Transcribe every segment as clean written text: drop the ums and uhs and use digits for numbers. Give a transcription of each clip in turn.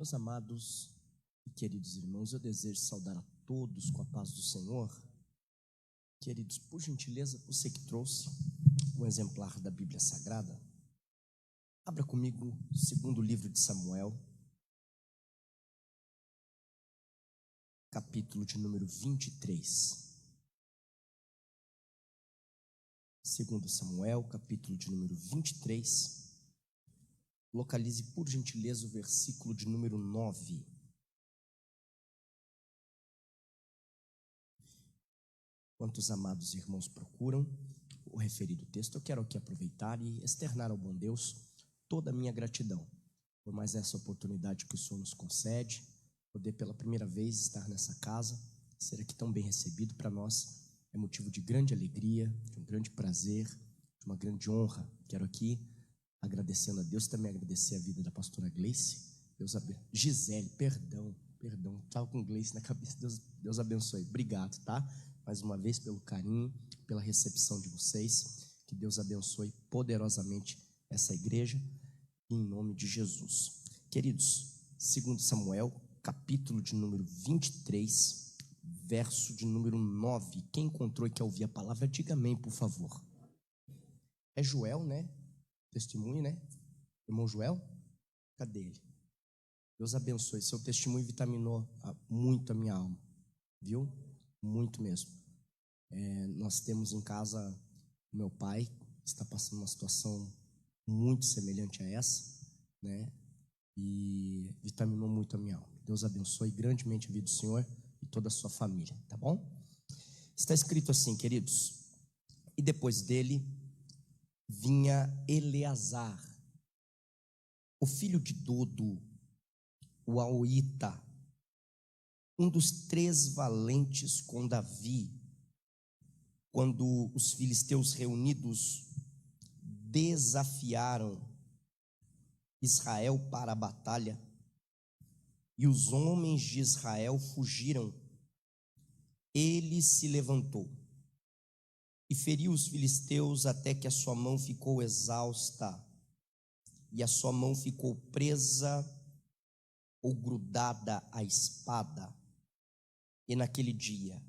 Meus amados e queridos irmãos, eu desejo saudar a todos com a paz do Senhor. Queridos, por gentileza, você que trouxe um exemplar da Bíblia Sagrada, abra comigo o segundo livro de Samuel, capítulo de número 23. Segundo Samuel, capítulo de número 23. Localize, por gentileza, o versículo de número 9. Enquanto os amados irmãos procuram o referido texto, eu quero aqui aproveitar e externar ao bom Deus toda a minha gratidão por mais essa oportunidade que o Senhor nos concede, poder pela primeira vez estar nessa casa, ser aqui tão bem recebido. Para nós é motivo de grande alegria, de um grande prazer, de uma grande honra. Quero aqui, agradecendo a Deus, também agradecer a vida da pastora Gleice, Gisele, perdão, estava com Gleice na cabeça, Deus abençoe, obrigado, tá? Mais uma vez pelo carinho, pela recepção de vocês, que Deus abençoe poderosamente essa igreja, em nome de Jesus. Queridos, segundo Samuel, capítulo de número 23, verso de número 9, quem encontrou e quer ouvir a palavra, diga amém, por favor. É Joel, né? Testemunho, né? Irmão Joel? Cadê ele? Deus abençoe. Seu testemunho vitaminou muito a minha alma, viu? Muito mesmo. Nós temos em casa o meu pai, que está passando uma situação muito semelhante a essa, né? E vitaminou muito a minha alma. Deus abençoe grandemente a vida do Senhor e toda a sua família, tá bom? Está escrito assim, queridos: e depois dele vinha Eleazar, o filho de Dodo, o Aoíta, um dos 3 valentes com Davi, quando os filisteus reunidos desafiaram Israel para a batalha, e os homens de Israel fugiram. Ele se levantou e feriu os filisteus até que a sua mão ficou exausta, e a sua mão ficou presa ou grudada à espada. E naquele dia,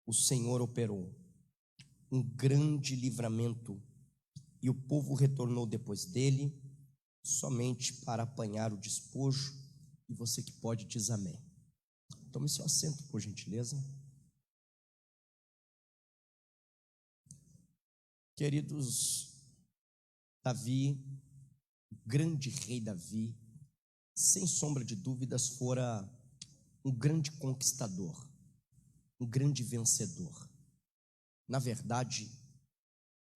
o Senhor operou um grande livramento, e o povo retornou depois dele, somente para apanhar o despojo. E você que pode, diz amém. Tome seu assento, por gentileza. Queridos, Davi, o grande rei Davi, sem sombra de dúvidas, fora um grande conquistador, um grande vencedor. Na verdade,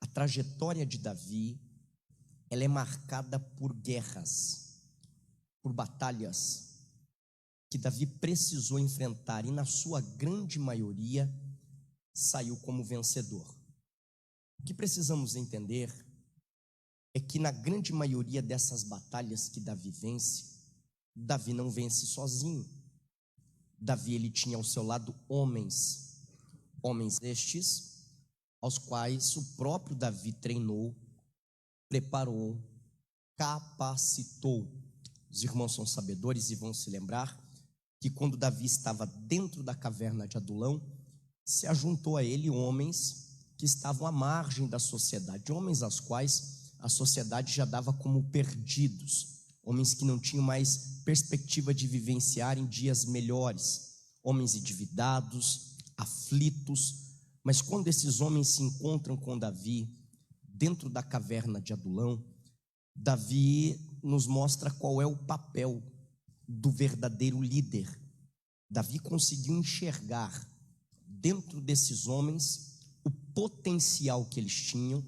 a trajetória de Davi, ela é marcada por guerras, por batalhas que Davi precisou enfrentar, e na sua grande maioria saiu como vencedor. O que precisamos entender é que na grande maioria dessas batalhas que Davi vence, Davi não vence sozinho. Davi, ele tinha ao seu lado homens estes aos quais o próprio Davi treinou, preparou, capacitou. Os irmãos são sabedores e vão se lembrar que quando Davi estava dentro da caverna de Adulão, se ajuntou a ele homens que estavam à margem da sociedade, homens aos quais a sociedade já dava como perdidos, homens que não tinham mais perspectiva de vivenciar em dias melhores, homens endividados, aflitos. Mas quando esses homens se encontram com Davi dentro da caverna de Adulão, Davi nos mostra qual é o papel do verdadeiro líder. Davi conseguiu enxergar dentro desses homens o potencial que eles tinham,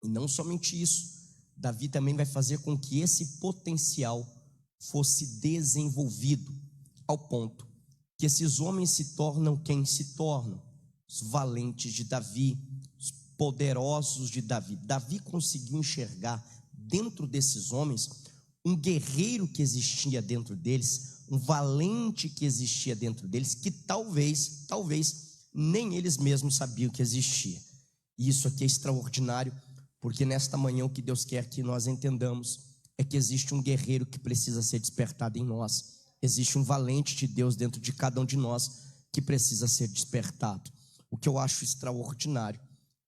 e não somente isso, Davi também vai fazer com que esse potencial fosse desenvolvido, ao ponto que esses homens se tornam quem se tornam? Os valentes de Davi, os poderosos de Davi. Davi conseguiu enxergar dentro desses homens um guerreiro que existia dentro deles, um valente que existia dentro deles, que talvez nem eles mesmos sabiam que existia. E isso aqui é extraordinário, porque nesta manhã o que Deus quer que nós entendamos é que existe um guerreiro que precisa ser despertado em nós. Existe um valente de Deus dentro de cada um de nós que precisa ser despertado. O que eu acho extraordinário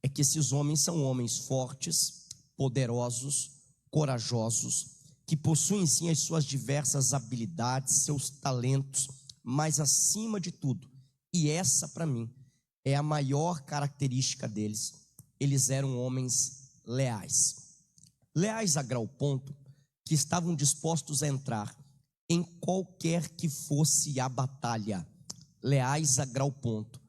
é que esses homens são homens fortes, poderosos, corajosos, que possuem sim as suas diversas habilidades, seus talentos, mas acima de tudo, e essa para mim é a maior característica deles, eles eram homens leais. Leais a grau ponto que estavam dispostos a entrar em qualquer que fosse a batalha. Leais a grau ponto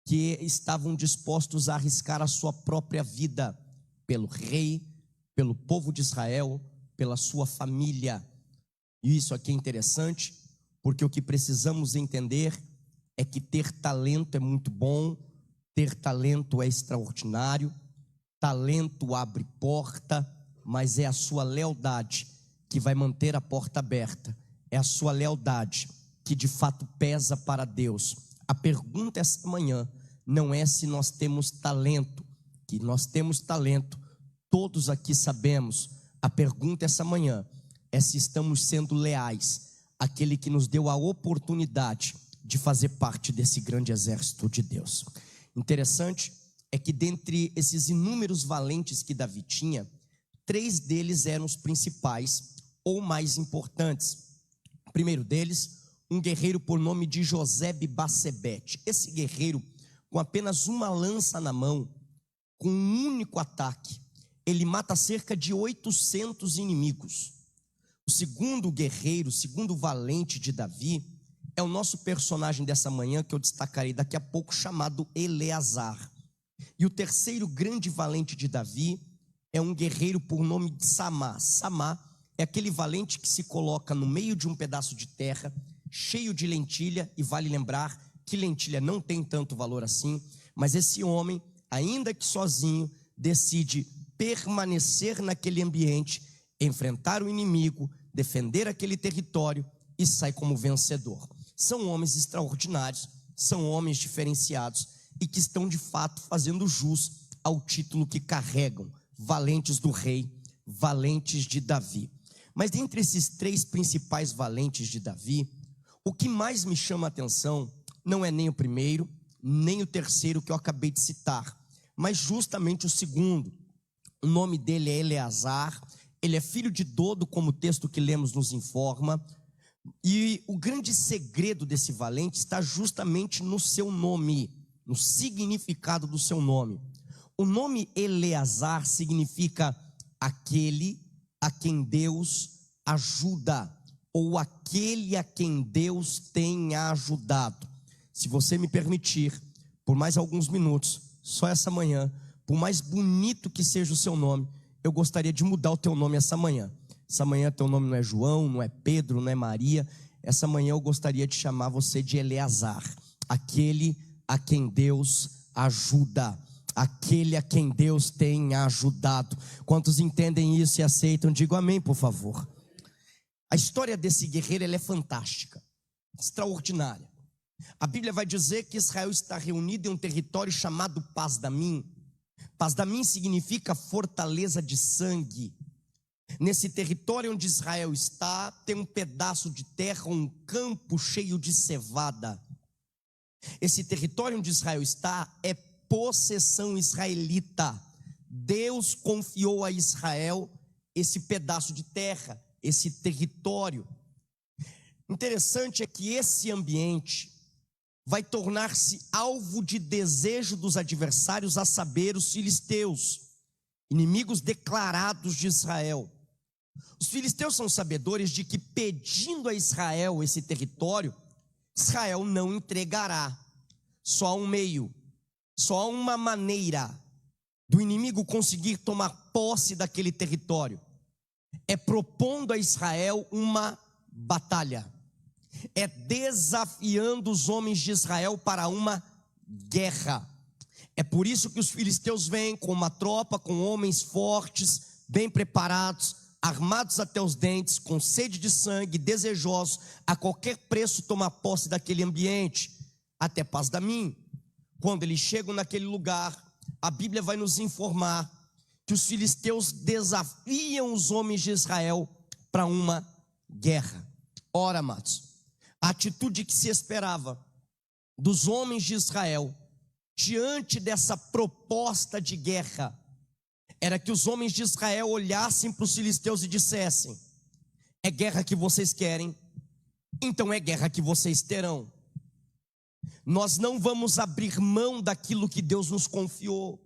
que estavam dispostos a arriscar a sua própria vida pelo rei, pelo povo de Israel, pela sua família. E isso aqui é interessante, porque o que precisamos entender é que ter talento é muito bom, ter talento é extraordinário, talento abre porta, mas é a sua lealdade que vai manter a porta aberta, é a sua lealdade que de fato pesa para Deus. A pergunta esta manhã não é se nós temos talento, que nós temos talento, todos aqui sabemos. A pergunta essa manhã é se estamos sendo leais àquele que nos deu a oportunidade de fazer parte desse grande exército de Deus. Interessante é que dentre esses inúmeros valentes que Davi tinha, 3 deles eram os principais ou mais importantes. O primeiro deles, um guerreiro por nome de Josebe-Bassebete. Esse guerreiro, com apenas uma lança na mão, com um único ataque, ele mata cerca de 800 inimigos. O segundo guerreiro, o segundo valente de Davi, é o nosso personagem dessa manhã, que eu destacarei daqui a pouco, chamado Eleazar. E o terceiro grande valente de Davi é um guerreiro por nome de Samá. Samá é aquele valente que se coloca no meio de um pedaço de terra, cheio de lentilha, e vale lembrar que lentilha não tem tanto valor assim, mas esse homem, ainda que sozinho, decide permanecer naquele ambiente, enfrentar o inimigo, defender aquele território e sai como vencedor. São homens extraordinários, são homens diferenciados e que estão de fato fazendo jus ao título que carregam, valentes do rei, valentes de Davi. Mas dentre esses 3 principais valentes de Davi, o que mais me chama a atenção não é nem o primeiro, nem o terceiro que eu acabei de citar, mas justamente o segundo. O nome dele é Eleazar, ele é filho de Dodo, como o texto que lemos nos informa, e o grande segredo desse valente está justamente no seu nome, no significado do seu nome. O nome Eleazar significa aquele a quem Deus ajuda, ou aquele a quem Deus tem ajudado. Se você me permitir, por mais alguns minutos, só essa manhã, por mais bonito que seja o seu nome, eu gostaria de mudar o teu nome essa manhã. Essa manhã teu nome não é João, não é Pedro, não é Maria. Essa manhã eu gostaria de chamar você de Eleazar, aquele a quem Deus ajuda, aquele a quem Deus tem ajudado. Quantos entendem isso e aceitam? Digo amém, por favor. A história desse guerreiro, ela é fantástica, extraordinária. A Bíblia vai dizer que Israel está reunido em um território chamado Pasdamim. Pasdamim significa fortaleza de sangue. Nesse território onde Israel está, tem um pedaço de terra, um campo cheio de cevada. Esse território onde Israel está é possessão israelita. Deus confiou a Israel esse pedaço de terra, esse território. Interessante é que esse ambiente vai tornar-se alvo de desejo dos adversários, a saber, os filisteus, inimigos declarados de Israel. Os filisteus são sabedores de que, pedindo a Israel esse território, Israel não entregará. Só há um meio, só há uma maneira do inimigo conseguir tomar posse daquele território: é propondo a Israel uma batalha, é desafiando os homens de Israel para uma guerra. É por isso que os filisteus vêm com uma tropa, com homens fortes, bem preparados, armados até os dentes, com sede de sangue, desejosos a qualquer preço tomar posse daquele ambiente, até Pasdamim. Quando eles chegam naquele lugar, a Bíblia vai nos informar que os filisteus desafiam os homens de Israel para uma guerra. Ora, amados, a atitude que se esperava dos homens de Israel diante dessa proposta de guerra era que os homens de Israel olhassem para os filisteus e dissessem: é guerra que vocês querem, então é guerra que vocês terão. Nós não vamos abrir mão daquilo que Deus nos confiou.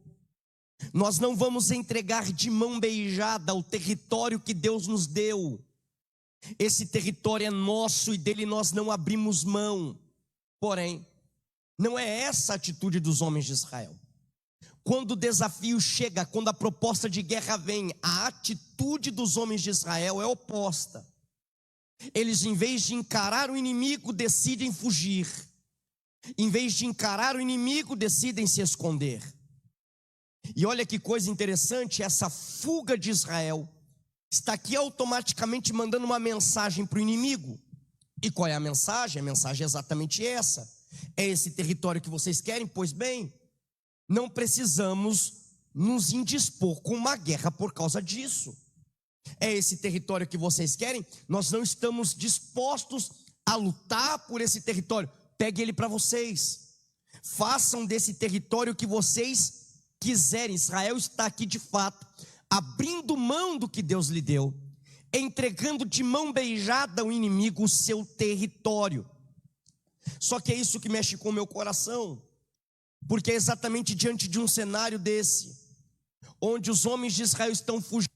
Nós não vamos entregar de mão beijada o território que Deus nos deu. Esse território é nosso e dele nós não abrimos mão. Porém, não é essa a atitude dos homens de Israel. Quando o desafio chega, quando a proposta de guerra vem, a atitude dos homens de Israel é oposta. Eles, em vez de encarar o inimigo, decidem fugir. Em vez de encarar o inimigo, decidem se esconder. E olha que coisa interessante, essa fuga de Israel está aqui automaticamente mandando uma mensagem para o inimigo. E qual é a mensagem? A mensagem é exatamente essa: é esse território que vocês querem? Pois bem, não precisamos nos indispor com uma guerra por causa disso. É esse território que vocês querem? Nós não estamos dispostos a lutar por esse território. Pegue ele para vocês. Façam desse território o que vocês quiserem. Israel está aqui de fato abrindo mão do que Deus lhe deu, entregando de mão beijada ao inimigo o seu território. Só que é isso que mexe com o meu coração, porque é exatamente diante de um cenário desse, onde os homens de Israel estão fugindo.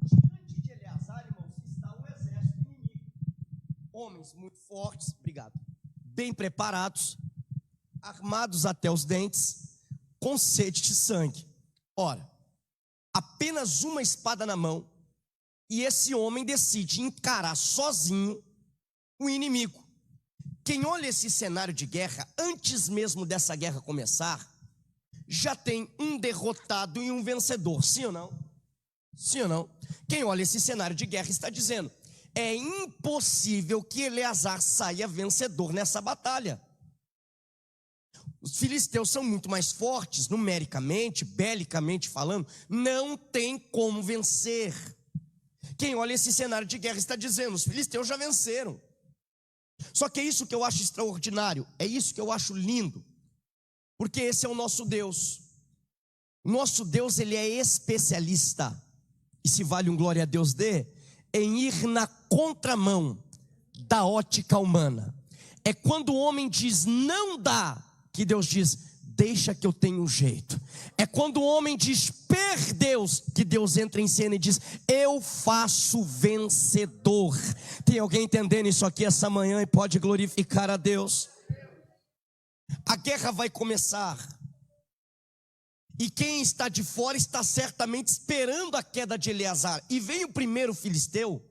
Diante de Eleazar, irmãos, está o exército inimigo. Homens muito fortes, bem preparados, armados até os dentes, com sede de sangue. Ora, apenas uma espada na mão, e esse homem decide encarar sozinho o inimigo. Quem olha esse cenário de guerra, antes mesmo dessa guerra começar, já tem um derrotado e um vencedor, sim ou não? Sim ou não? Quem olha esse cenário de guerra está dizendo: é impossível que Eleazar saia vencedor nessa batalha. Os filisteus são muito mais fortes, numericamente, belicamente falando, não tem como vencer. Quem olha esse cenário de guerra está dizendo: os filisteus já venceram. Só que é isso que eu acho extraordinário, é isso que eu acho lindo, porque esse é o nosso Deus. Nosso Deus, ele é especialista, e se vale um glória a Deus dê, em ir na contramão da ótica humana. É quando o homem diz não dá, que Deus diz deixa que eu tenho um jeito. É quando o homem diz Deus, que Deus entra em cena e diz eu faço vencedor. Tem alguém entendendo isso aqui essa manhã e pode glorificar a Deus? A guerra vai começar, e quem está de fora está certamente esperando a queda de Eleazar. E vem o primeiro filisteu,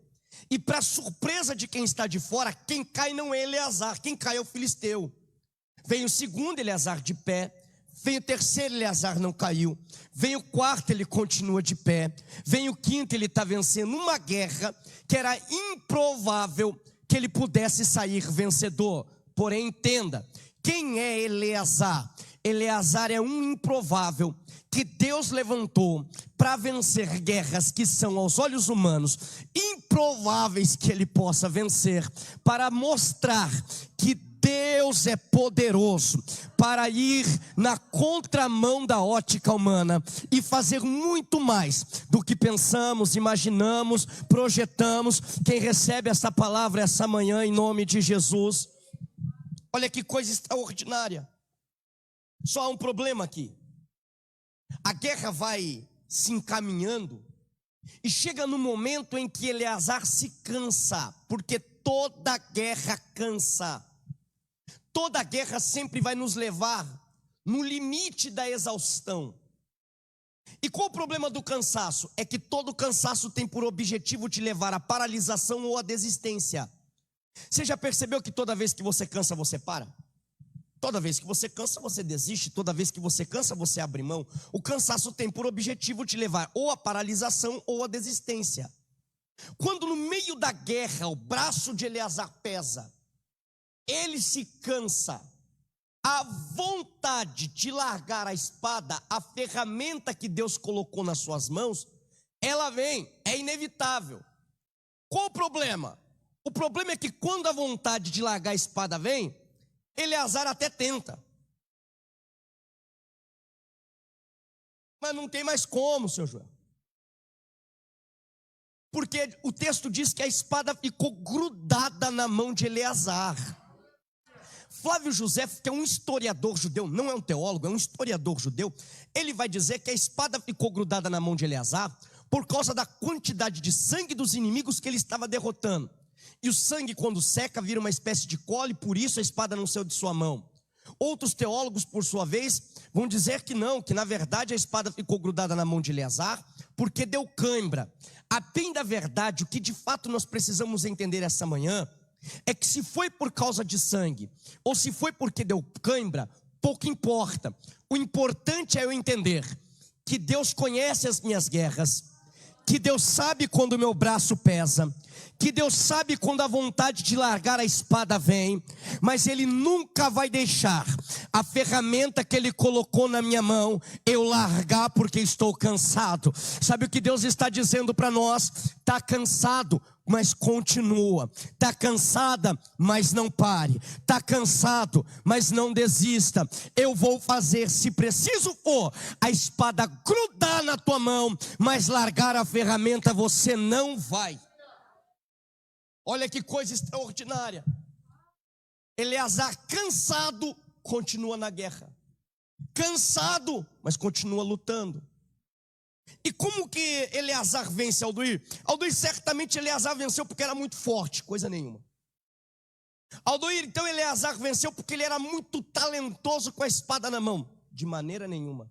e para surpresa de quem está de fora, quem cai não é Eleazar, quem cai é o filisteu. Vem o segundo, Eleazar de pé. Vem o terceiro, Eleazar não caiu. Vem o quarto, ele continua de pé. Vem o quinto, ele está vencendo uma guerra que era improvável que ele pudesse sair vencedor. Porém, entenda, quem é Eleazar? Eleazar é um improvável que Deus levantou para vencer guerras que são aos olhos humanos improváveis que ele possa vencer, para mostrar que Deus é poderoso para ir na contramão da ótica humana e fazer muito mais do que pensamos, imaginamos, projetamos. Quem recebe essa palavra essa manhã em nome de Jesus? Olha que coisa extraordinária. Só há um problema aqui. A guerra vai se encaminhando E chega no momento em que Eleazar se cansa, porque toda guerra cansa. Toda guerra sempre vai nos levar no limite da exaustão. E qual o problema do cansaço? É que todo cansaço tem por objetivo te levar à paralisação ou à desistência. Você já percebeu que toda vez que você cansa, você para? Toda vez que você cansa, você desiste. Toda vez que você cansa, você abre mão. O cansaço tem por objetivo te levar ou à paralisação ou à desistência. Quando no meio da guerra o braço de Eleazar pesa, ele se cansa, a vontade de largar a espada, a ferramenta que Deus colocou nas suas mãos, ela vem, é inevitável. Qual o problema? O problema é que quando a vontade de largar a espada vem, Eleazar até tenta, mas não tem mais como, seu João, porque o texto diz que a espada ficou grudada na mão de Eleazar. Flávio José, que é um historiador judeu, não é um teólogo, é um historiador judeu, ele vai dizer que a espada ficou grudada na mão de Eleazar por causa da quantidade de sangue dos inimigos que ele estava derrotando. E o sangue, quando seca, vira uma espécie de cola, e por isso a espada não saiu de sua mão. Outros teólogos, por sua vez, vão dizer que não, que na verdade a espada ficou grudada na mão de Eleazar porque deu cãibra. A bem da verdade, o que de fato nós precisamos entender essa manhã é que se foi por causa de sangue ou se foi porque deu cãibra, pouco importa. O importante é eu entender que Deus conhece as minhas guerras, que Deus sabe quando o meu braço pesa, que Deus sabe quando a vontade de largar a espada vem, mas Ele nunca vai deixar a ferramenta que Ele colocou na minha mão eu largar porque estou cansado. Sabe o que Deus está dizendo para nós? Está cansado, mas continua. Está cansada, mas não pare. Está cansado, mas não desista. Eu vou fazer, se preciso for, a espada grudar na tua mão, mas largar a ferramenta você não vai. Olha que coisa extraordinária. Eleazar, cansado, continua na guerra. Cansado, mas continua lutando. E como que Eleazar vence Aldoir? Aldoir, certamente Eleazar venceu porque era muito forte, coisa nenhuma. Aldoir, então Eleazar venceu porque ele era muito talentoso com a espada na mão, de maneira nenhuma.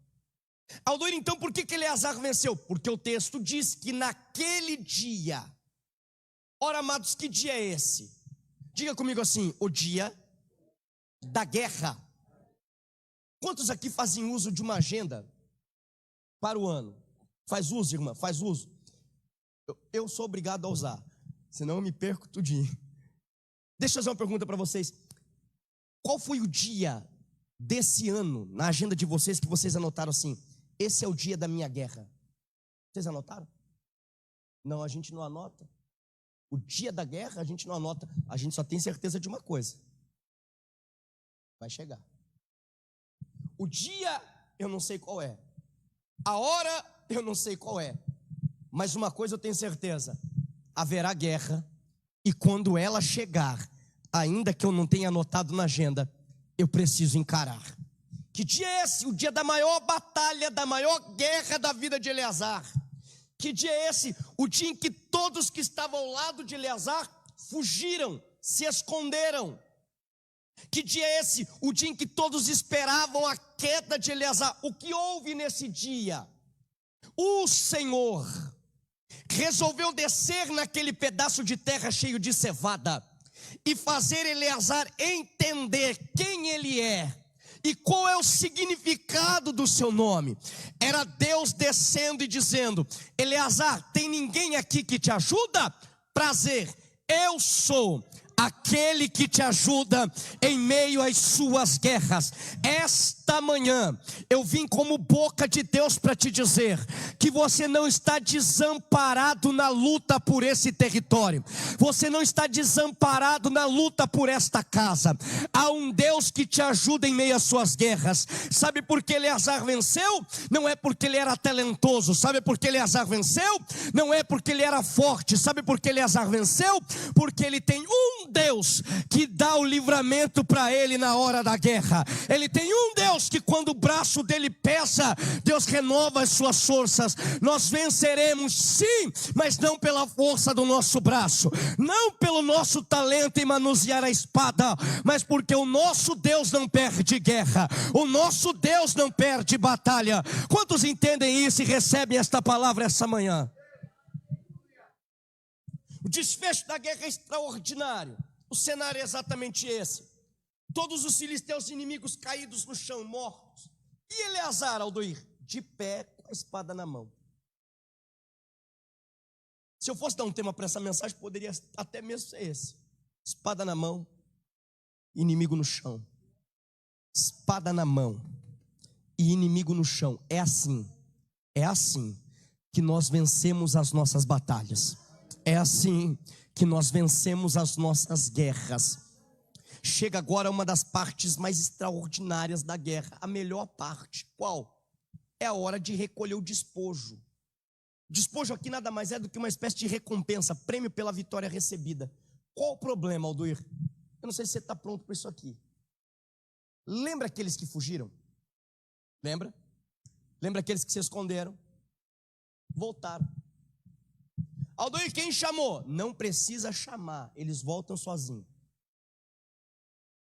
Aldoir, então por que Eleazar venceu? Porque o texto diz que naquele dia, ora amados, que dia é esse? Diga comigo assim, o dia da guerra. Quantos aqui fazem uso de uma agenda para o ano? Faz uso, irmã, faz uso. Eu sou obrigado a usar, senão eu me perco tudinho. Deixa eu fazer uma pergunta para vocês. Qual foi o dia desse ano, na agenda de vocês, que vocês anotaram assim, esse é o dia da minha guerra? Vocês anotaram? Não, a gente não anota. O dia da guerra a gente não anota. A gente só tem certeza de uma coisa: vai chegar. O dia eu não sei qual é, a hora eu não sei qual é, mas uma coisa eu tenho certeza: haverá guerra, e quando ela chegar, ainda que eu não tenha anotado na agenda, eu preciso encarar. Que dia é esse? O dia da maior batalha, da maior guerra da vida de Eleazar. Que dia é esse? O dia em que todos que estavam ao lado de Eleazar fugiram, se esconderam. Que dia é esse? O dia em que todos esperavam a queda de Eleazar. O que houve nesse dia? O Senhor resolveu descer naquele pedaço de terra cheio de cevada e fazer Eleazar entender quem ele é e qual é o significado do seu nome. Era Deus descendo e dizendo: Eleazar, tem ninguém aqui que te ajuda? Prazer, eu sou aquele que te ajuda em meio às suas guerras. Esta manhã eu vim como boca de Deus para te dizer que você não está desamparado na luta por esse território. Você não está desamparado na luta por esta casa. Há um Deus que te ajuda em meio às suas guerras. Sabe por que Eleazar venceu? Não é porque ele era talentoso. Sabe por que Eleazar venceu? Não é porque ele era forte. Sabe por que Eleazar venceu? Porque ele tem um um Deus que dá o livramento para ele na hora da guerra. Ele tem um Deus que quando o braço dele pesa, Deus renova as suas forças. Nós venceremos sim, mas não pela força do nosso braço, não pelo nosso talento em manusear a espada, mas porque o nosso Deus não perde guerra, o nosso Deus não perde batalha. Quantos entendem isso e recebem esta palavra essa manhã? O desfecho da guerra é extraordinário. O cenário é exatamente esse. Todos os filisteus inimigos caídos no chão, mortos. E Eleazar, Aldoir, de pé com a espada na mão. Se eu fosse dar um tema para essa mensagem, poderia até mesmo ser esse. Espada na mão, inimigo no chão. Espada na mão e inimigo no chão. É assim que nós vencemos as nossas batalhas. É assim que nós vencemos as nossas guerras. Chega agora uma das partes mais extraordinárias da guerra, a melhor parte. Qual? É a hora de recolher o despojo. Despojo aqui nada mais é do que uma espécie de recompensa, prêmio pela vitória recebida. Qual o problema, Aldoir? Eu não sei se você está pronto para isso aqui. Lembra aqueles que fugiram? Lembra? Lembra aqueles que se esconderam? Voltaram. Aldoir, quem chamou? Não precisa chamar, eles voltam sozinhos.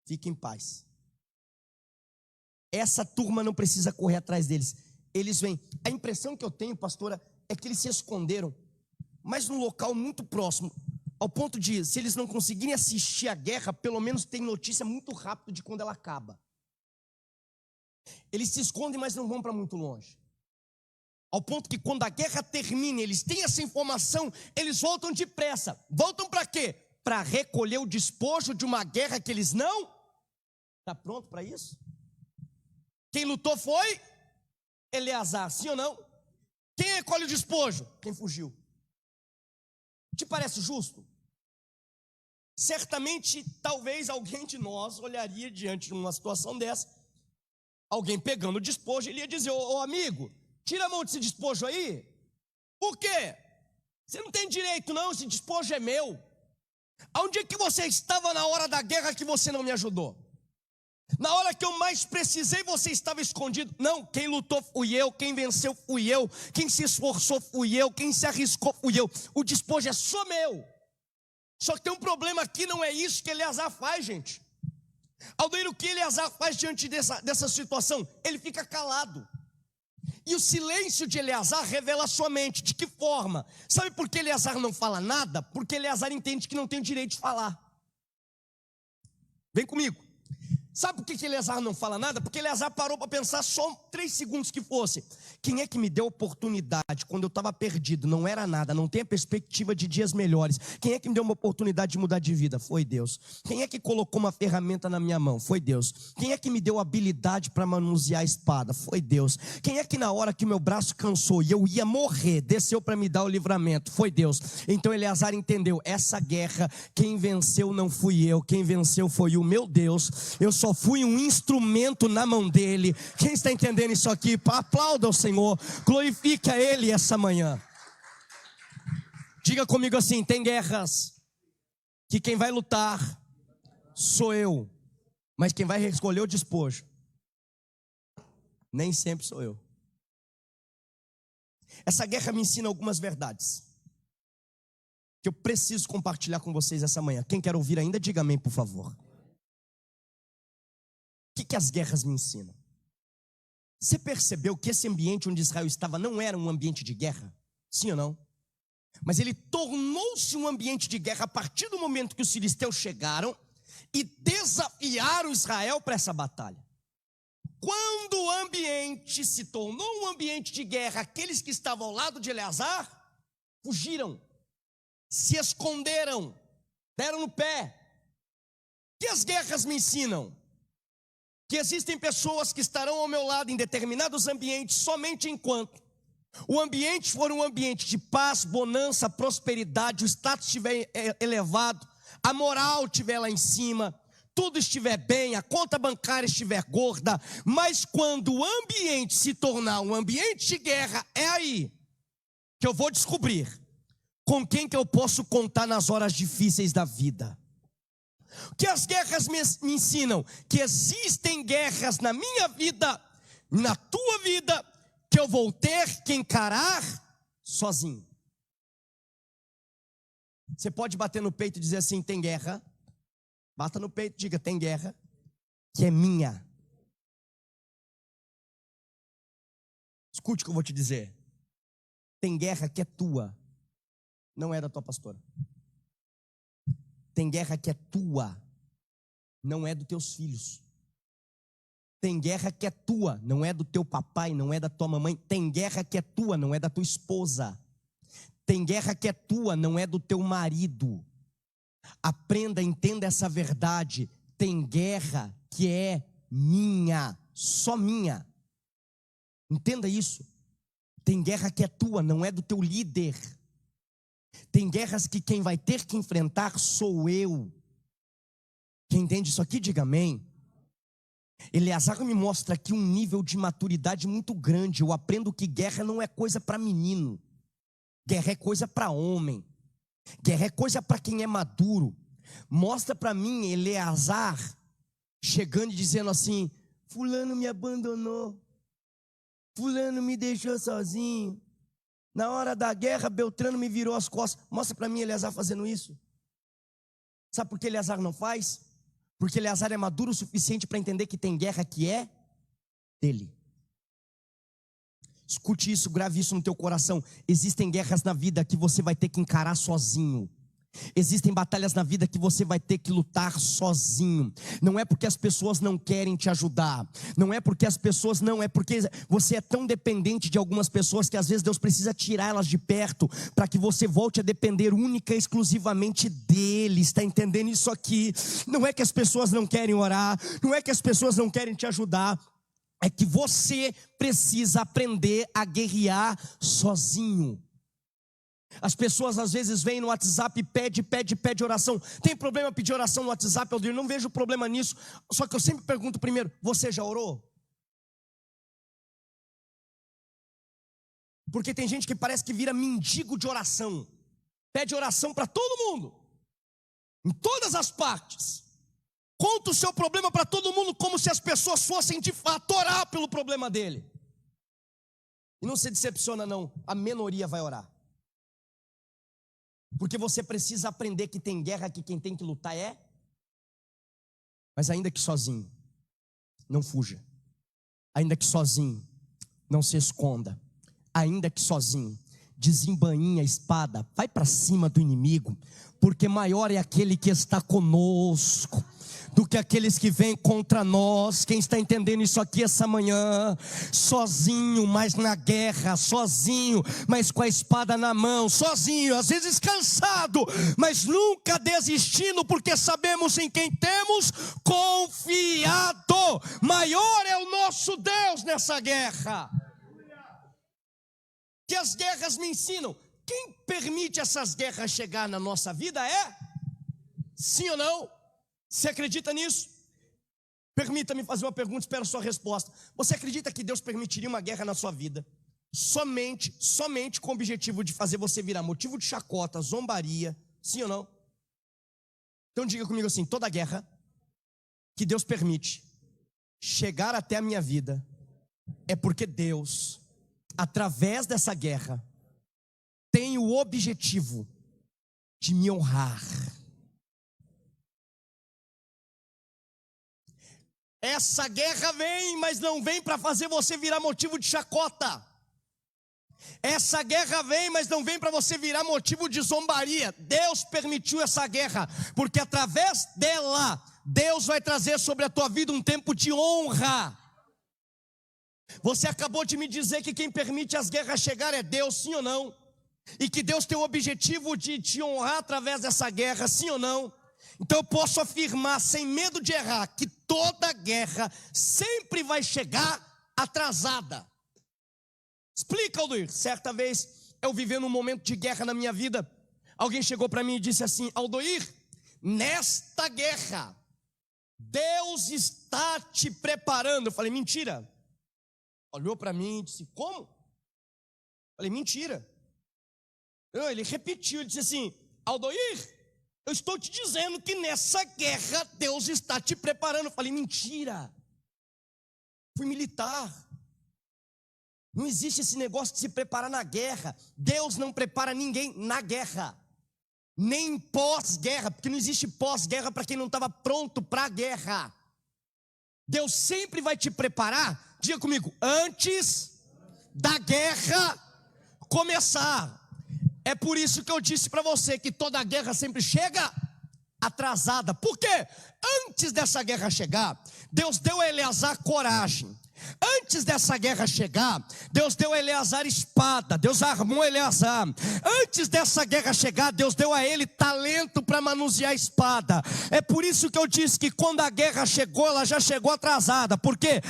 Fique em paz. Essa turma não precisa correr atrás deles. Eles vêm. A impressão que eu tenho, pastora, é que eles se esconderam, mas num local muito próximo, ao ponto de, se eles não conseguirem assistir a guerra, pelo menos tem notícia muito rápido de quando ela acaba. Eles se escondem, mas não vão para muito longe. Ao ponto que quando a guerra termina, eles têm essa informação, eles voltam depressa. Voltam para quê? Para recolher o despojo de uma guerra que eles não... Está pronto para isso? Quem lutou foi Eleazar, sim ou não? Quem recolhe o despojo? Quem fugiu. Te parece justo? Certamente, talvez alguém de nós olharia diante de uma situação dessa, alguém pegando o despojo, ele ia dizer, ô amigo, tira a mão desse despojo aí. Por quê? Você não tem direito não, esse despojo é meu. Aonde é que você estava na hora da guerra que você não me ajudou? Na hora que eu mais precisei, você estava escondido. Não, quem lutou fui eu, quem venceu fui eu, quem se esforçou fui eu, quem se arriscou fui eu. O despojo é só meu. Só que tem um problema aqui, não é isso que Eleazar faz, gente. Aldoir, o que Eleazar faz diante dessa situação? Ele fica calado. E o silêncio de Eleazar revela a sua mente. De que forma? Sabe por que Eleazar não fala nada? Porque Eleazar entende que não tem o direito de falar. Vem comigo. Sabe por que Eleazar não fala nada? Porque Eleazar parou para pensar só 3 segundos que fosse. Quem é que me deu oportunidade quando eu estava perdido? Não era nada, não tinha perspectiva de dias melhores. Quem é que me deu uma oportunidade de mudar de vida? Foi Deus. Quem é que colocou uma ferramenta na minha mão? Foi Deus. Quem é que me deu habilidade para manusear a espada? Foi Deus. Quem é que na hora que meu braço cansou e eu ia morrer, desceu para me dar o livramento? Foi Deus. Então Eleazar entendeu, essa guerra, quem venceu não fui eu, quem venceu foi o meu Deus. Eu só fui um instrumento na mão dele. Quem está entendendo isso aqui? Aplauda o Senhor, glorifique a Ele essa manhã. Diga comigo assim, tem guerras que quem vai lutar sou eu, mas quem vai escolher o despojo nem sempre sou eu. Essa guerra me ensina algumas verdades que eu preciso compartilhar com vocês essa manhã. Quem quer ouvir ainda, diga amém, por favor. O que as guerras me ensinam? Você percebeu que esse ambiente onde Israel estava não era um ambiente de guerra? Sim ou não? Mas ele tornou-se um ambiente de guerra a partir do momento que os filisteus chegaram e desafiaram Israel para essa batalha. Quando o ambiente se tornou um ambiente de guerra, aqueles que estavam ao lado de Eleazar fugiram, se esconderam, deram no pé. O que as guerras me ensinam? Que existem pessoas que estarão ao meu lado em determinados ambientes somente enquanto o ambiente for um ambiente de paz, bonança, prosperidade, o status estiver elevado, a moral estiver lá em cima, tudo estiver bem, a conta bancária estiver gorda. Mas quando o ambiente se tornar um ambiente de guerra, é aí que eu vou descobrir com quem que eu posso contar nas horas difíceis da vida. O que as guerras me ensinam? Que existem guerras na minha vida, na tua vida, que eu vou ter que encarar sozinho. Você pode bater no peito e dizer assim: tem guerra. Bata no peito e diga: tem guerra que é minha. Escute o que eu vou te dizer. Tem guerra que é tua, não é da tua pastora. Tem guerra que é tua, não é dos teus filhos. Tem guerra que é tua, não é do teu papai, não é da tua mamãe. Tem guerra que é tua, não é da tua esposa. Tem guerra que é tua, não é do teu marido. Aprenda, entenda essa verdade. Tem guerra que é minha, só minha. Entenda isso. Tem guerra que é tua, não é do teu líder. Tem guerras que quem vai ter que enfrentar sou eu. Quem entende isso aqui, diga amém. Eleazar me mostra aqui um nível de maturidade muito grande. Eu aprendo que guerra não é coisa para menino. Guerra é coisa para homem. Guerra é coisa para quem é maduro. Mostra para mim Eleazar chegando e dizendo assim: fulano me abandonou, fulano me deixou sozinho, na hora da guerra Beltrano me virou as costas. Mostra para mim Eleazar fazendo isso. Sabe por que Eleazar não faz? Porque Eleazar é maduro o suficiente para entender que tem guerra que é dele. Escute isso, grave isso no teu coração. Existem guerras na vida que você vai ter que encarar sozinho. Existem batalhas na vida que você vai ter que lutar sozinho. Não é porque as pessoas não querem te ajudar. Não é porque as pessoas não, é porque você é tão dependente de algumas pessoas que às vezes Deus precisa tirar elas de perto para que você volte a depender única e exclusivamente dele. Está entendendo isso aqui? Não é que as pessoas não querem orar, não é que as pessoas não querem te ajudar. É que você precisa aprender a guerrear sozinho. As pessoas às vezes vêm no WhatsApp e pede oração. Tem problema pedir oração no WhatsApp? Eu não vejo problema nisso. Só que eu sempre pergunto primeiro: você já orou? Porque tem gente que parece que vira mendigo de oração. Pede oração para todo mundo, em todas as partes. Conta o seu problema para todo mundo, como se as pessoas fossem de fato orar pelo problema dele. E não se decepciona não, a minoria vai orar. Porque você precisa aprender que tem guerra que quem tem que lutar é. Mas ainda que sozinho, não fuja. Ainda que sozinho, não se esconda. Ainda que sozinho, desembainha a espada, vai para cima do inimigo. Porque maior é aquele que está conosco do que aqueles que vêm contra nós. Quem está entendendo isso aqui essa manhã? Sozinho, mas na guerra. Sozinho, mas com a espada na mão. Sozinho, às vezes cansado, mas nunca desistindo, porque sabemos em quem temos confiado. Maior é o nosso Deus nessa guerra. Que as guerras me ensinam. Quem permite essas guerras chegar na nossa vida é? Sim ou não? Você acredita nisso? Permita-me fazer uma pergunta, espero a sua resposta. Você acredita que Deus permitiria uma guerra na sua vida somente com o objetivo de fazer você virar motivo de chacota, zombaria? Sim ou não? Então diga comigo assim: toda guerra que Deus permite chegar até a minha vida é porque Deus, através dessa guerra, tem o objetivo de me honrar. Essa guerra vem, mas não vem para fazer você virar motivo de chacota. Essa guerra vem, mas não vem para você virar motivo de zombaria. Deus permitiu essa guerra, porque através dela, Deus vai trazer sobre a tua vida um tempo de honra. Você acabou de me dizer que quem permite as guerras chegar é Deus, sim ou não? E que Deus tem o objetivo de te honrar através dessa guerra, sim ou não? Então eu posso afirmar sem medo de errar que toda guerra sempre vai chegar atrasada. Explica, Aldoir. Certa vez eu vivendo um momento de guerra na minha vida, alguém chegou para mim e disse assim: Aldoir, nesta guerra Deus está te preparando. Eu falei: mentira. Olhou para mim e disse: como? Eu falei: mentira. Ele repetiu, ele disse assim: Aldoir, Eu estou te dizendo que nessa guerra Deus está te preparando. Eu falei, mentira. Fui militar. Não existe esse negócio de se preparar na guerra. Deus não prepara ninguém na guerra. Nem pós-guerra, porque não existe pós-guerra para quem não estava pronto para a guerra. Deus sempre vai te preparar, diga comigo, antes da guerra começar. É por isso que eu disse para você que toda guerra sempre chega atrasada. Por quê? Antes dessa guerra chegar, Deus deu a Eleazar coragem. Antes dessa guerra chegar, Deus deu a Eleazar espada, Deus armou Eleazar. Antes dessa guerra chegar, Deus deu a ele talento para manusear a espada. É por isso que eu disse que quando a guerra chegou, ela já chegou atrasada. Porque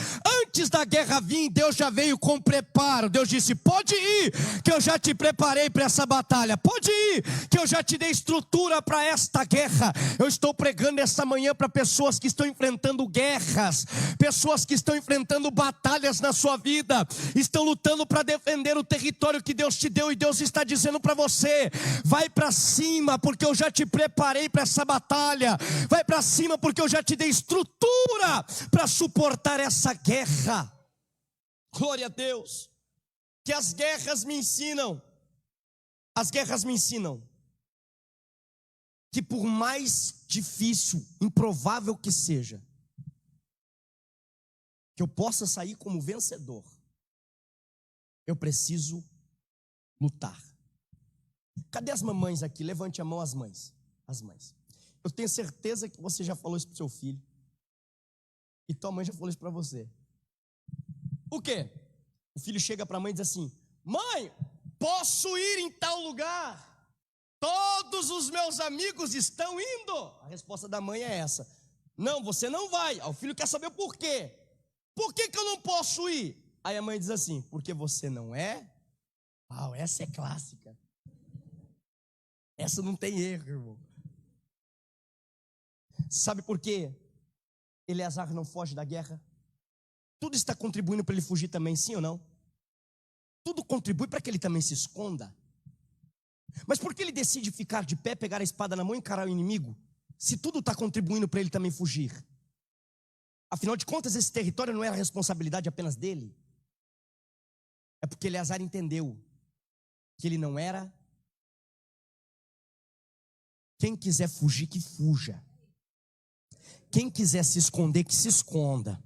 antes da guerra vir, Deus já veio com preparo. Deus disse, pode ir, que eu já te preparei para essa batalha. Pode ir, que eu já te dei estrutura para esta guerra. Eu estou pregando esta manhã para pessoas que estão enfrentando guerras, pessoas que estão enfrentando batalhas na sua vida, estão lutando para defender o território que Deus te deu, e Deus está dizendo para você, vai para cima, porque eu já te preparei para essa batalha. Vai para cima, porque eu já te dei estrutura para suportar essa guerra. Glória a Deus. Que as guerras me ensinam que por mais difícil, improvável que seja, que eu possa sair como vencedor, eu preciso lutar. Cadê as mamães aqui? Levante a mão, as mães. As mães. Eu tenho certeza que você já falou isso para o seu filho, e tua mãe já falou isso para você. O quê? O filho chega para a mãe e diz assim, mãe, posso ir em tal lugar? Todos os meus amigos estão indo. A resposta da mãe é essa, não, você não vai. O filho quer saber o porquê. Por que eu não posso ir? Aí a mãe diz assim, porque você não é? Essa é clássica. Essa não tem erro, irmão. Sabe por quê Eleazar não foge da guerra? Tudo está contribuindo para ele fugir também, sim ou não? Tudo contribui para que ele também se esconda. Mas por que ele decide ficar de pé, pegar a espada na mão e encarar o inimigo, se tudo está contribuindo para ele também fugir? Afinal de contas, esse território não era responsabilidade apenas dele. É porque Eleazar entendeu que ele não era. Quem quiser fugir, que fuja. Quem quiser se esconder, que se esconda.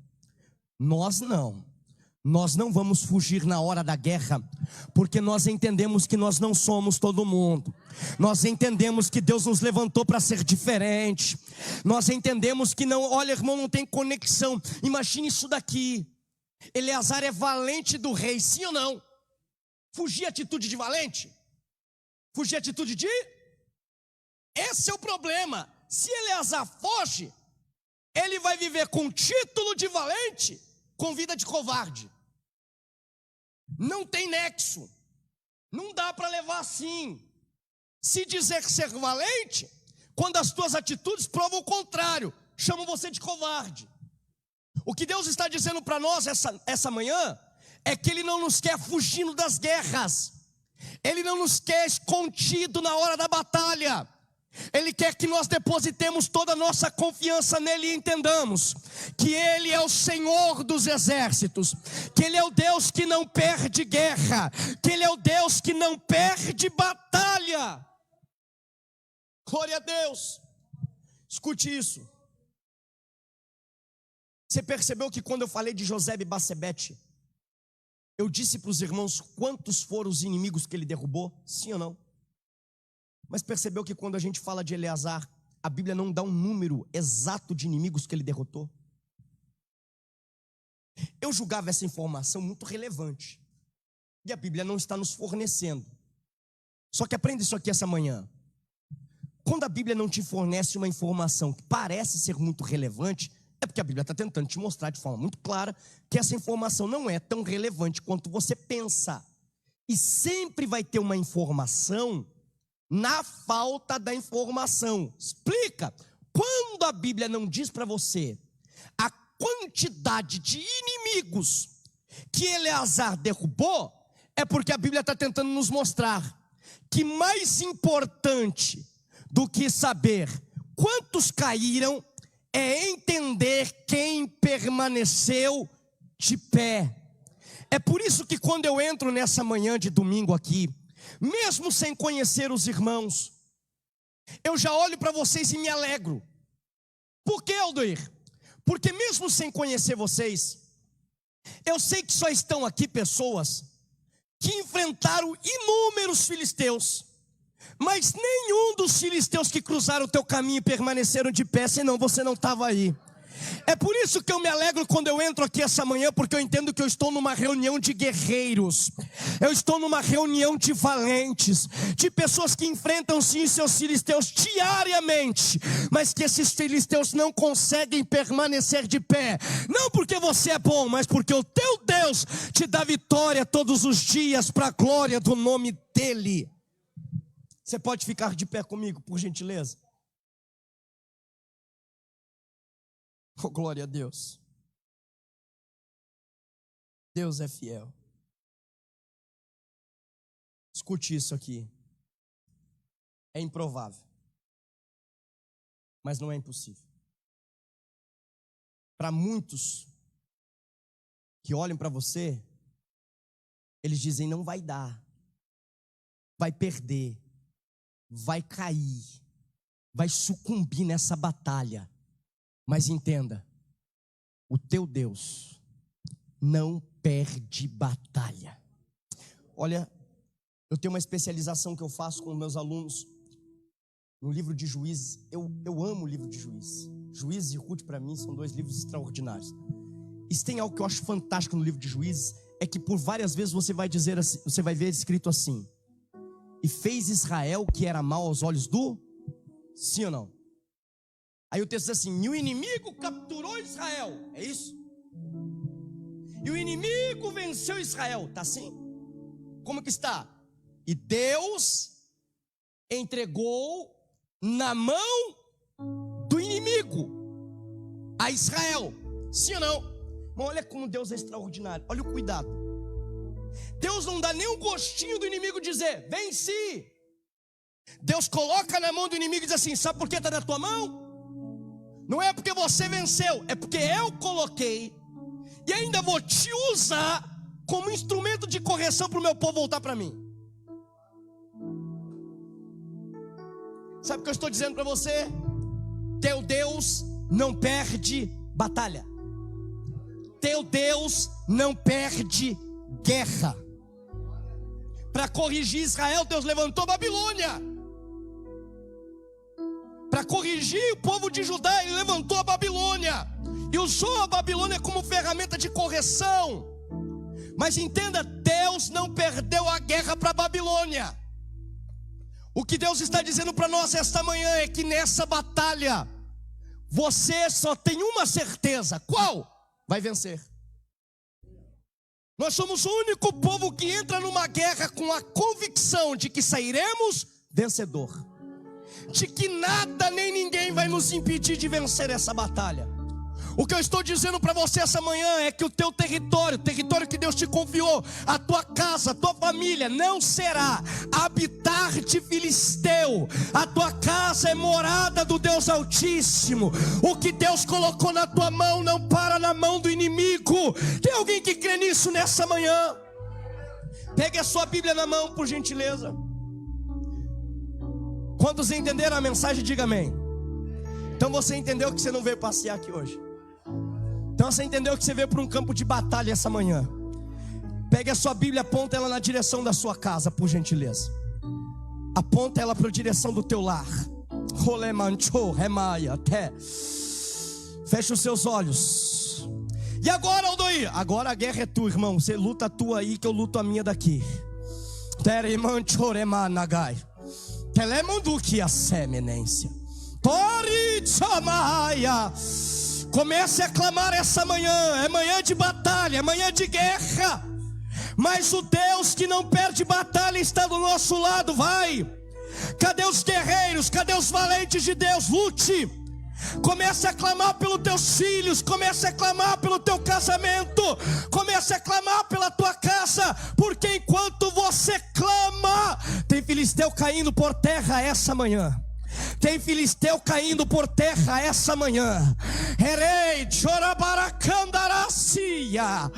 Nós não. Nós não vamos fugir na hora da guerra, porque nós entendemos que nós não somos todo mundo. Nós entendemos que Deus nos levantou para ser diferente. Nós entendemos que não, olha irmão, não tem conexão. Imagine isso daqui. Eleazar é valente do rei, sim ou não? Fugir atitude de valente? Fugir atitude de? Esse é o problema. Se Eleazar foge, ele vai viver com título de valente, com vida de covarde. Não tem nexo. Não dá para levar assim. Se dizer ser valente, quando as tuas atitudes provam o contrário, chamam você de covarde. O que Deus está dizendo para nós essa manhã é que Ele não nos quer fugindo das guerras. Ele não nos quer escondido na hora da batalha. Ele quer que nós depositemos toda a nossa confiança nele e entendamos que Ele é o Senhor dos exércitos, que Ele é o Deus que não perde guerra, que Ele é o Deus que não perde batalha. Glória a Deus. Escute isso. Você percebeu que quando eu falei de Josebe e Batsebete, eu disse para os irmãos quantos foram os inimigos que ele derrubou? Sim ou não? Mas percebeu que quando a gente fala de Eleazar, a Bíblia não dá um número exato de inimigos que ele derrotou? Eu julgava essa informação muito relevante, e a Bíblia não está nos fornecendo. Só que aprenda isso aqui essa manhã. Quando a Bíblia não te fornece uma informação que parece ser muito relevante, é porque a Bíblia está tentando te mostrar de forma muito clara que essa informação não é tão relevante quanto você pensa. E sempre vai ter uma informação na falta da informação. Explica. Quando a Bíblia não diz para você a quantidade de inimigos que Eleazar derrubou, é porque a Bíblia está tentando nos mostrar que mais importante do que saber quantos caíram, é entender quem permaneceu de pé. É por isso que quando eu entro nessa manhã de domingo aqui, mesmo sem conhecer os irmãos, eu já olho para vocês e me alegro. Por que, Aldoir? Porque mesmo sem conhecer vocês, eu sei que só estão aqui pessoas que enfrentaram inúmeros filisteus, mas nenhum dos filisteus que cruzaram o teu caminho permaneceram de pé, senão você não estava aí. É por isso que eu me alegro quando eu entro aqui essa manhã, porque eu entendo que eu estou numa reunião de guerreiros, eu estou numa reunião de valentes, de pessoas que enfrentam sim seus filisteus diariamente, mas que esses filisteus não conseguem permanecer de pé, não porque você é bom, mas porque o teu Deus te dá vitória todos os dias para a glória do nome dEle. Você pode ficar de pé comigo, por gentileza? Oh, glória a Deus. Deus é fiel. Escute isso aqui. É improvável, mas não é impossível. Para muitos que olham para você, eles dizem: não vai dar, vai perder, vai cair, vai sucumbir nessa batalha. Mas entenda, o teu Deus não perde batalha. Olha, eu tenho uma especialização que eu faço com meus alunos no livro de Juízes. Eu amo o livro de Juízes. Juízes e Ruth, para mim, são dois livros extraordinários. E se tem algo que eu acho fantástico no livro de Juízes, é que por várias vezes você vai dizer assim, você vai ver escrito assim: e fez Israel o que era mal aos olhos do... Sim ou não? Aí o texto diz assim: e o inimigo capturou Israel. É isso? E o inimigo venceu Israel. Está assim? Como que está? E Deus entregou na mão do inimigo a Israel. Sim ou não? Mas olha como Deus é extraordinário. Olha o cuidado. Deus não dá nem um gostinho do inimigo dizer: venci. Deus coloca na mão do inimigo e diz assim: sabe por que está na tua mão? Não é porque você venceu, é porque eu coloquei, e ainda vou te usar como instrumento de correção para o meu povo voltar para mim. Sabe o que eu estou dizendo para você? Teu Deus não perde batalha. Teu Deus não perde guerra. Para corrigir Israel, Deus levantou Babilônia. Para corrigir o povo de Judá, ele levantou a Babilônia e usou a Babilônia como ferramenta de correção. Mas entenda, Deus não perdeu a guerra para a Babilônia. O que Deus está dizendo para nós esta manhã é que nessa batalha você só tem uma certeza. Qual? Vai vencer. Nós somos o único povo que entra numa guerra com a convicção de que sairemos vencedor, de que nada nem ninguém vai nos impedir de vencer essa batalha. O que eu estou dizendo para você essa manhã é que o teu território, o território que Deus te confiou, a tua casa, a tua família, não será habitar de filisteu. A tua casa é morada do Deus Altíssimo. O que Deus colocou na tua mão não para na mão do inimigo. Tem alguém que crê nisso nessa manhã? Pegue a sua Bíblia na mão, por gentileza. Quantos entenderam a mensagem, diga amém. Então você entendeu que você não veio passear aqui hoje. Então você entendeu que você veio para um campo de batalha essa manhã. Pegue a sua Bíblia, aponta ela na direção da sua casa, por gentileza. Aponta ela para a direção do teu lar. Feche os seus olhos. E agora, Aldoir? Agora a guerra é tua, irmão. Você luta a tua aí, que eu luto a minha daqui. Comece a clamar essa manhã. É manhã de batalha, é manhã de guerra. Mas o Deus que não perde batalha está do nosso lado. Vai. Cadê os guerreiros? Cadê os valentes de Deus? Lute. Comece a clamar pelos teus filhos. Comece a clamar pelo teu casamento. Comece a clamar pela tua casa. Porque enquanto você clama, tem filisteu caindo por terra essa manhã. Tem filisteu caindo por terra essa manhã. Herei, chorabaracandaracia.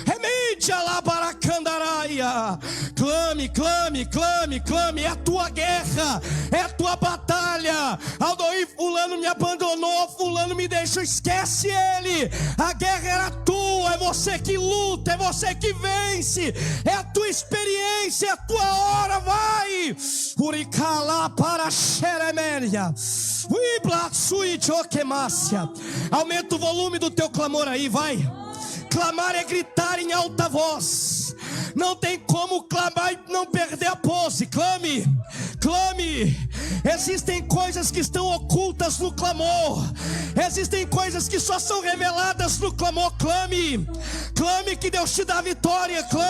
Remídia labaracandaraia. Clame, clame, clame, clame. É a tua guerra, é a tua batalha. Aldoí, fulano me abandonou, fulano me deixou. Esquece ele. A guerra era tua, é você que luta, é você que vence. É a tua experiência, é a tua hora, vai. Uricala para Xereméria. Aumenta o volume do teu clamor aí, vai. Clamar é gritar em alta voz. Não tem como clamar e não perder a pose. Clame, clame. Existem coisas que estão ocultas no clamor. Existem coisas que só são reveladas no clamor. Clame, clame que Deus te dá vitória. Clame.